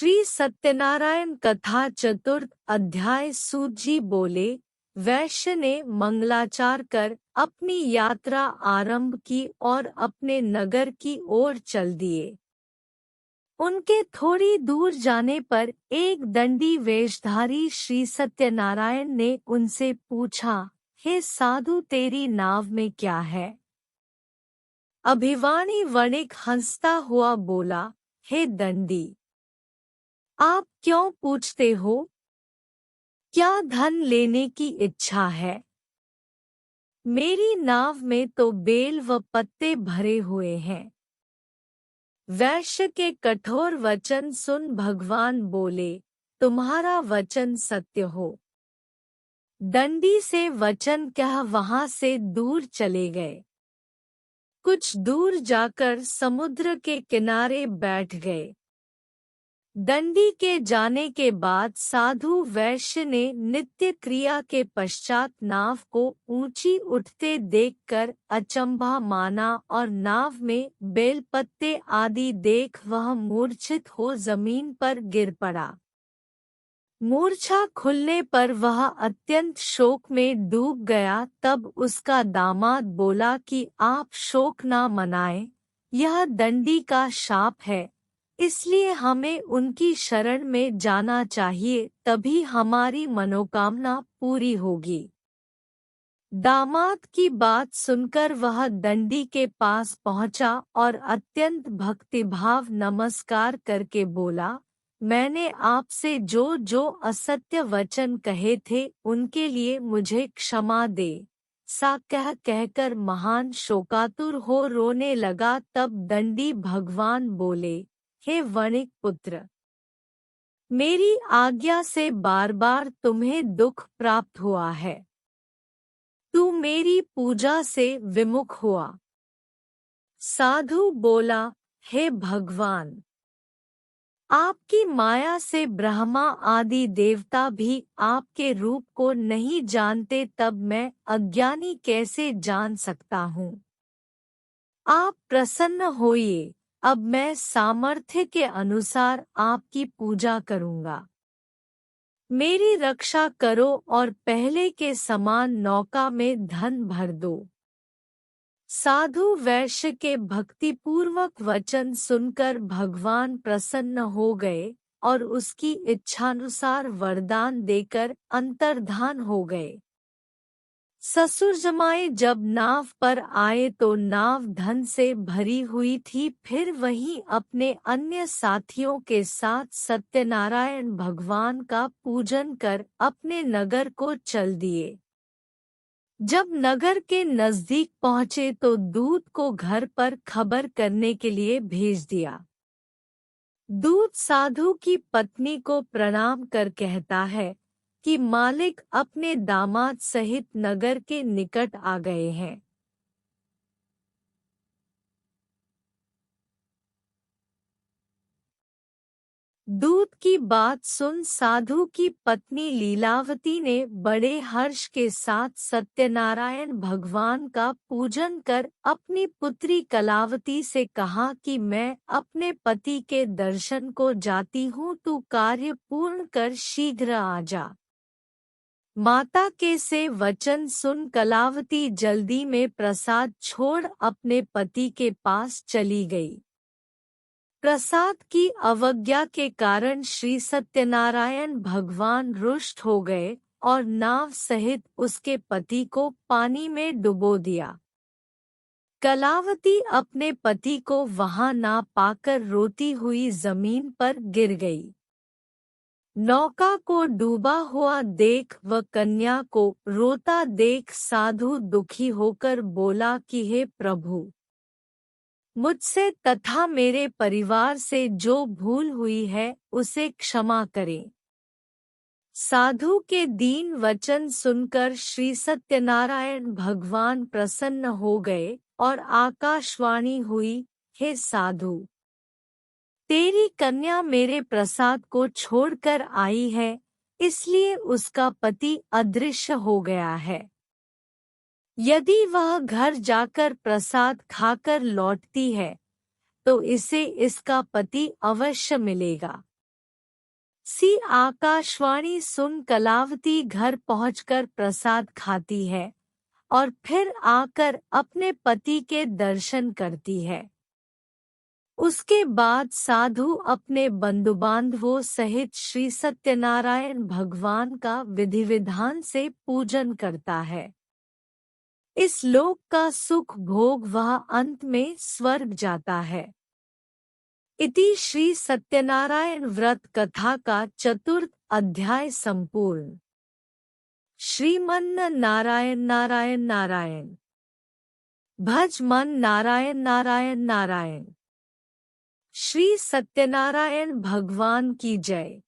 श्री सत्यनारायण कथा चतुर्थ अध्याय। सूत जी बोले, वैश्य ने मंगलाचार कर अपनी यात्रा आरंभ की और अपने नगर की ओर चल दिए। उनके थोड़ी दूर जाने पर एक दंडी वेशधारी श्री सत्यनारायण ने उनसे पूछा, हे साधु, तेरी नाव में क्या है? अभिवाणी वणिक हंसता हुआ बोला, हे दंडी, आप क्यों पूछते हो? क्या धन लेने की इच्छा है? मेरी नाव में तो बेल व पत्ते भरे हुए हैं। वैश्य के कठोर वचन सुन भगवान बोले, तुम्हारा वचन सत्य हो। दंडी से वचन कह वहां से दूर चले गए। कुछ दूर जाकर समुद्र के किनारे बैठ गए। दंडी के जाने के बाद साधु वैश्य ने नित्य क्रिया के पश्चात नाव को ऊंची उठते देखकर अचंभा माना और नाव में बेलपत्ते आदि देख वह मूर्छित हो जमीन पर गिर पड़ा। मूर्छा खुलने पर वह अत्यंत शोक में डूब गया। तब उसका दामाद बोला कि आप शोक न मनाएं, यह दंडी का शाप है, इसलिए हमें उनकी शरण में जाना चाहिए, तभी हमारी मनोकामना पूरी होगी। दामाद की बात सुनकर वह दंडी के पास पहुंचा और अत्यंत भक्तिभाव नमस्कार करके बोला, मैंने आपसे जो जो असत्य वचन कहे थे उनके लिए मुझे क्षमा दे। सा कहकर महान शोकातुर हो रोने लगा। तब दंडी भगवान बोले, हे वणिक पुत्र, मेरी आज्ञा से बार बार तुम्हें दुख प्राप्त हुआ है। तू मेरी पूजा से विमुख हुआ। साधु बोला, हे भगवान, आपकी माया से ब्रह्मा आदि देवता भी आपके रूप को नहीं जानते, तब मैं अज्ञानी कैसे जान सकता हूँ? आप प्रसन्न होइए, अब मैं सामर्थ्य के अनुसार आपकी पूजा करूँगा। मेरी रक्षा करो और पहले के समान नौका में धन भर दो। साधु वैश्य के भक्तिपूर्वक वचन सुनकर भगवान प्रसन्न हो गए और उसकी इच्छानुसार वरदान देकर अंतर्धान हो गए। ससुर जमाए जब नाव पर आए तो नाव धन से भरी हुई थी। फिर वहीं अपने अन्य साथियों के साथ सत्यनारायण भगवान का पूजन कर अपने नगर को चल दिए। जब नगर के नजदीक पहुंचे तो दूत को घर पर खबर करने के लिए भेज दिया। दूत साधु की पत्नी को प्रणाम कर कहता है कि मालिक अपने दामाद सहित नगर के निकट आ गए हैं। दूत की बात सुन साधु की पत्नी लीलावती ने बड़े हर्ष के साथ सत्यनारायण भगवान का पूजन कर अपनी पुत्री कलावती से कहा कि मैं अपने पति के दर्शन को जाती हूँ, तू कार्य पूर्ण कर शीघ्र आ जा। माता के से वचन सुन कलावती जल्दी में प्रसाद छोड़ अपने पति के पास चली गई। प्रसाद की अवज्ञा के कारण श्री सत्यनारायण भगवान रुष्ट हो गए और नाव सहित उसके पति को पानी में डुबो दिया। कलावती अपने पति को वहां ना पाकर रोती हुई जमीन पर गिर गई। नौका को डूबा हुआ देख व कन्या को रोता देख साधु दुखी होकर बोला कि हे प्रभु, मुझसे तथा मेरे परिवार से जो भूल हुई है उसे क्षमा करें। साधु के दीन वचन सुनकर श्री सत्यनारायण भगवान प्रसन्न हो गए और आकाशवाणी हुई, हे साधु, तेरी कन्या मेरे प्रसाद को छोड़कर आई है, इसलिए उसका पति अदृश्य हो गया है। यदि वह घर जाकर प्रसाद खाकर लौटती है तो इसे इसका पति अवश्य मिलेगा। सी आकाशवाणी सुन कलावती घर पहुंचकर प्रसाद खाती है और फिर आकर अपने पति के दर्शन करती है। उसके बाद साधु अपने बंधुबांधवों सहित श्री सत्यनारायण भगवान का विधि विधान से पूजन करता है। इस लोक का सुख भोग वह अंत में स्वर्ग जाता है। इति श्री सत्यनारायण व्रत कथा का चतुर्थ अध्याय संपूर्ण। श्रीमन नारायण नारायण नारायण। भज मन नारायण नारायण नारायण। श्री सत्यनारायण भगवान की जय।